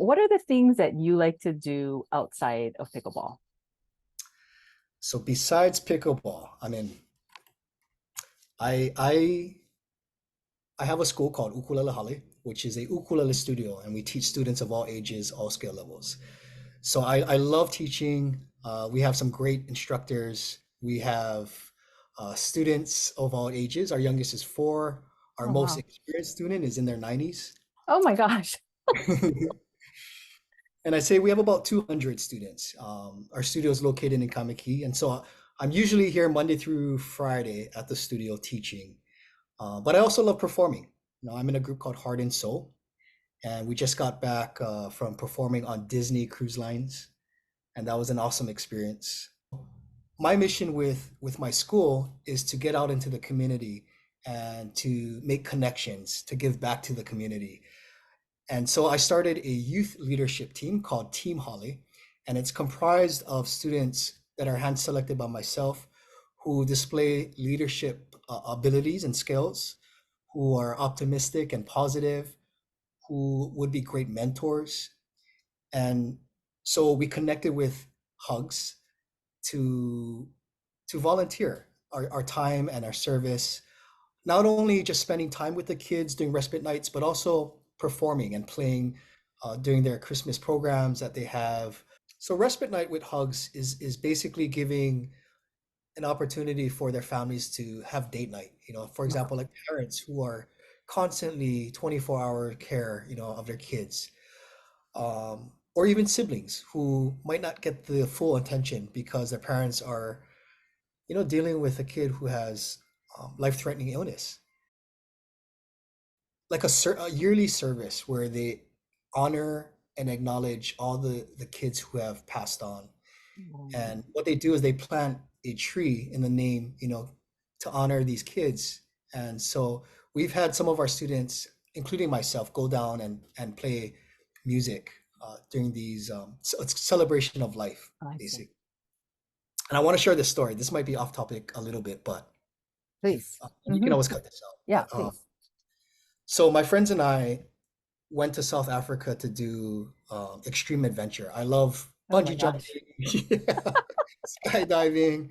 What are the things that you like to do outside of pickleball? So besides pickleball, I I I have a school called Ukulele Hale, which is a ukulele studio, and we teach students of all ages, all skill levels. So I love teaching. We have some great instructors. We have students of all ages. Our youngest is 4. Our Oh, most wow. experienced student is in their 90s. Oh my gosh. And I say we have about 200 students. Our studio is located in Kamiki, and so I'm usually here Monday through Friday at the studio teaching. But I also love performing. I'm in a group called Heart and Soul, and we just got back from performing on Disney Cruise Lines, and that was an awesome experience. My mission with my school is to get out into the community and to make connections, to give back to the community. And so I started a youth leadership team called Team Holly, and it's comprised of students that are hand selected by myself who display leadership abilities and skills, who are optimistic and positive, who would be great mentors. And so we connected with Hugs to volunteer our time and our service, not only just spending time with the kids during respite nights, but also performing and playing during their Christmas programs that they have. So respite night with Hugs is basically giving an opportunity for their families to have date night. For Wow. example, like parents who are constantly 24-hour care, of their kids, or even siblings who might not get the full attention because their parents are, dealing with a kid who has life-threatening illness. Like a yearly service where they honor and acknowledge all the kids who have passed on. Um, And what they do is they plant a tree in the name, to honor these kids. And so we've had some of our students, including myself, go down and play music during these. So it's celebration of life, I see. basically. And I want to share this story. This might be off topic a little bit, but if Please. you can Hmm. always cut this out. Yeah, But please. so my friends and I went to South Africa to do extreme adventure. I love Oh my bungee gosh. jumping, yeah, skydiving.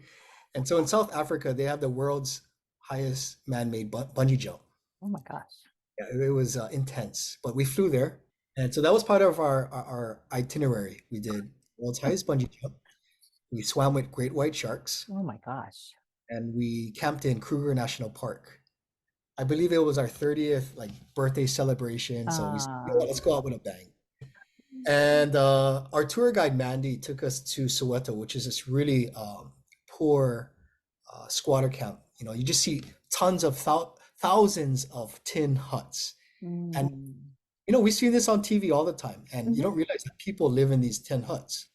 And so in South Africa, they have the world's highest man-made bungee jump. Oh my gosh. Yeah, it was intense, but we flew there. And so that was part of our itinerary. We did world's highest bungee jump. We swam with great white sharks, Oh my gosh. and we camped in Kruger National Park. I believe it was our 30th like birthday celebration, so we said, "You know Uh, what, let's go out with a bang." And our tour guide Mandy took us to Soweto, which is this really poor squatter camp. You just see tons of thousands of tin huts, and mm, we see this on TV all the time, and you mhm. don't realize that people live in these tin huts.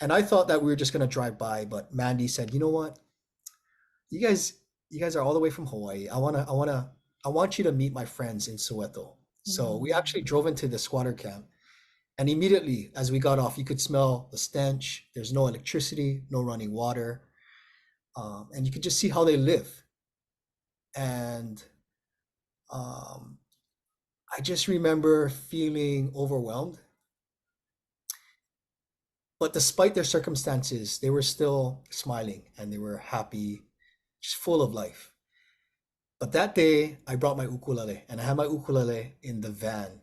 And I thought that we were just gonna drive by, but Mandy said, "You know what? You guys, you guys are all the way from Hawaii. I want you to meet my friends in Soweto." So we Mm, actually drove into the squatter camp. And immediately, as we got off, you could smell the stench. There's no electricity, no running water, and you could just see how they live. And um, I just remember feeling overwhelmed. But despite their circumstances, they were still smiling and they were happy, just full of life. But that day, I brought my ukulele and I had my ukulele in the van.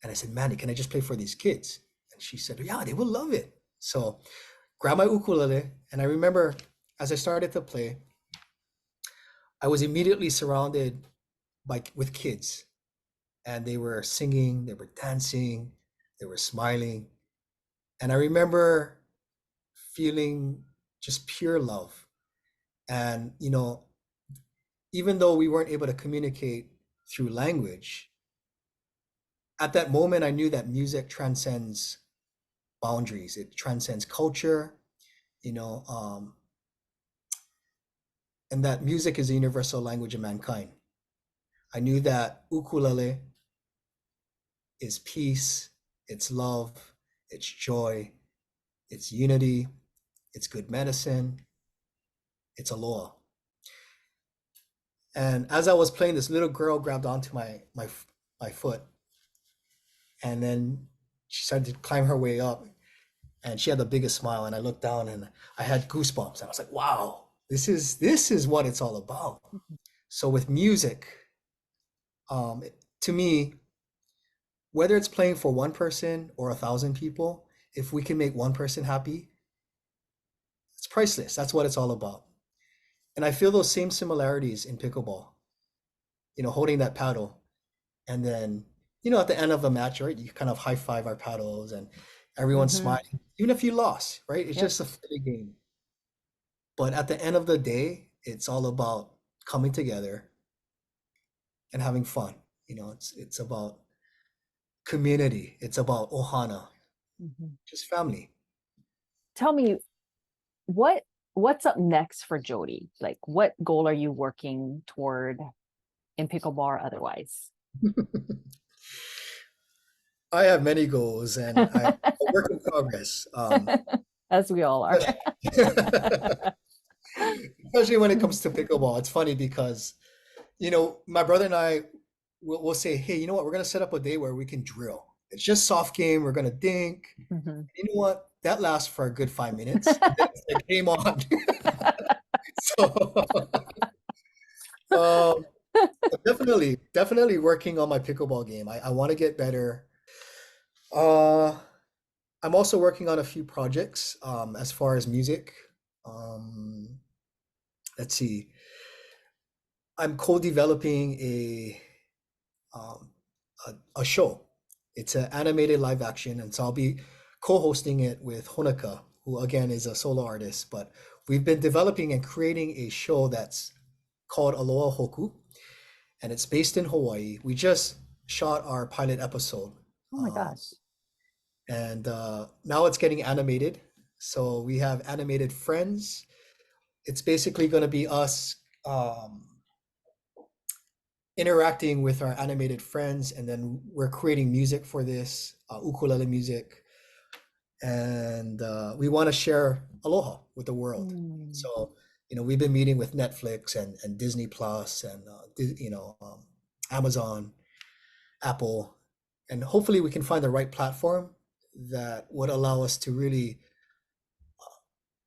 And I said, Mandy, can I just play for these kids? And she said, yeah, they will love it. So grabbed my ukulele, and I remember as I started to play, I was immediately surrounded with kids, and they were singing, they were dancing, they were smiling, and I remember feeling just pure love. And even though we weren't able to communicate through language, at that moment I knew that music transcends boundaries. It transcends culture, you know, um, and that music is a universal language of mankind. I knew that ukulele is peace, it's love, it's joy, it's unity, it's good medicine, it's aloha. And as I was playing, this little girl grabbed onto my foot, and then she started to climb her way up, and she had the biggest smile. And I looked down, and I had goosebumps. And I was like, "Wow, this is what it's all about." Mhm. So with music, um, to me, whether it's playing for one person or 1,000 people, if we can make one person happy, it's priceless. That's what it's all about. And I feel those same similarities in pickleball. Holding that paddle, and then at the end of a match, right? You kind of high five our paddles, and everyone's Mhm. smiling, even if you lost, right? It's Yep. just a friendly game. But at the end of the day, it's all about coming together and having fun. It's about community. It's about ohana, Mhm. just family. Tell me what what's up next for Jody? Like, what goal are you working toward in pickleball or otherwise? I have many goals, and I'm a work in progress. As we all are. Especially when it comes to pickleball, it's funny because my brother and I will say, hey, you know what? We're gonna set up a day where we can drill. It's just soft game. We're gonna dink. Mhm. You know what? That lasts for a good 5 minutes. And then it's like game on. So um, but definitely working on my pickleball game. I want to get better. Uh, I'm also working on a few projects as far as music. Um, let's see. I'm co-developing um, a show. It's an animated live action, and so I'll be co-hosting it with Honoka, who again is a solo artist. But we've been developing and creating a show that's called Aloha Hoku, and it's based in Hawaii. We just shot our pilot episode, Oh my um, gosh. and now it's getting animated. So we have animated friends. It's basically going to be us um, interacting with our animated friends, and then we're creating music for this ukulele music, and we want to share aloha with the world. Mm. So we've been meeting with Netflix and Disney Plus and Amazon, Apple, and hopefully we can find the right platform that would allow us to really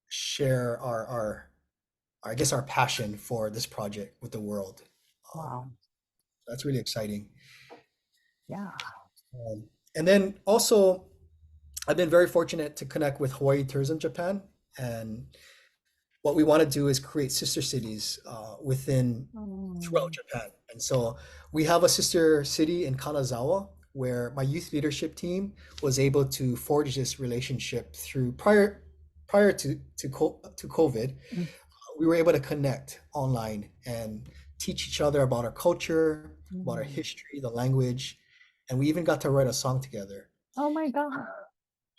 share our I guess our passion for this project with the world. Wow. That's really exciting. Yeah. And then also, I've been very fortunate to connect with Hawaii Tourism Japan, and what we want to do is create sister cities within throughout Mm. Japan. And so we have a sister city in Kanazawa where my youth leadership team was able to forge this relationship through prior to COVID. Mm. We were able to connect online and teach each other about our culture, about our Mm. history, the language, and we even got to write a song together. Oh my God.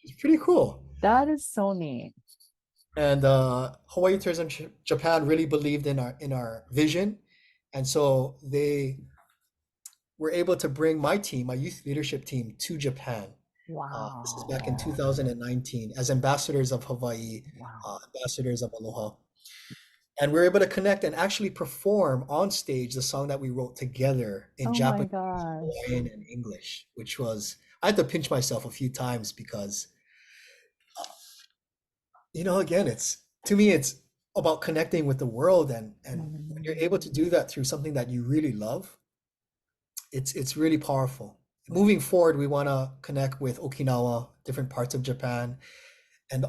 It's pretty cool. That is so neat. And Hawaii Tourism Japan really believed in our vision, and so they were able to bring my team, my youth leadership team, to Japan. This is Wow. back in 2019 as ambassadors of Hawaii, Wow. ambassadors of Aloha, and we were able to connect and actually perform on stage the song that we wrote together in Oh my Japanese, gosh. Hawaiian, and English, which was I had to pinch myself a few times because again, it's to me, it's about connecting with the world, and when you're able to Mm. do that through something that you really love, it's really powerful. Moving forward, we want to connect with Okinawa, different parts of Japan, and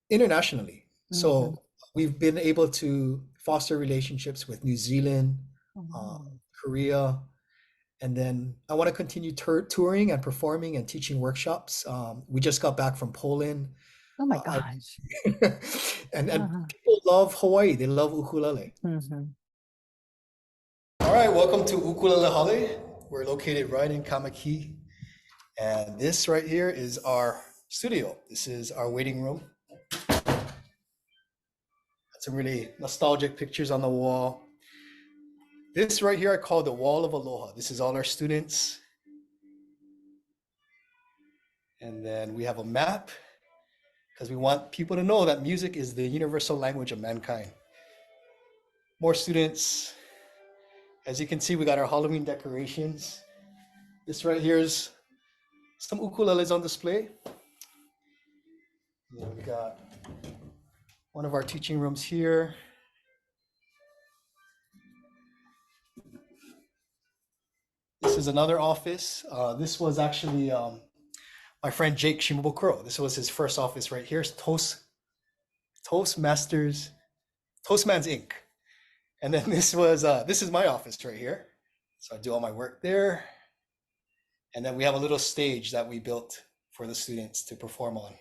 internationally. Mhm. So we've been able to foster relationships with New Zealand, uh, Oh. Korea, and then I want to continue touring and performing and teaching workshops. We just got back from Poland. Oh my I gosh. and Uh-huh. people love Hawaii. They love ukulele. Mhm. All right, welcome to Ukulele Hale. We're located right in Kamaki, and this right here is our studio. This is our waiting room. Got some really nostalgic pictures on the wall. This right here I call the Wall of Aloha. This is all our students. And then we have a map because we want people to know that music is the universal language of mankind. More students. As you can see, we got our Halloween decorations. This right here is some ukuleles on display. We got one of our teaching rooms here. This is another office. This was actually my friend Jake Shimabukuro. This was his first office right here. It's Toastmans Inc. And then this is my office right here. So I do all my work there. And then we have a little stage that we built for the students to perform on.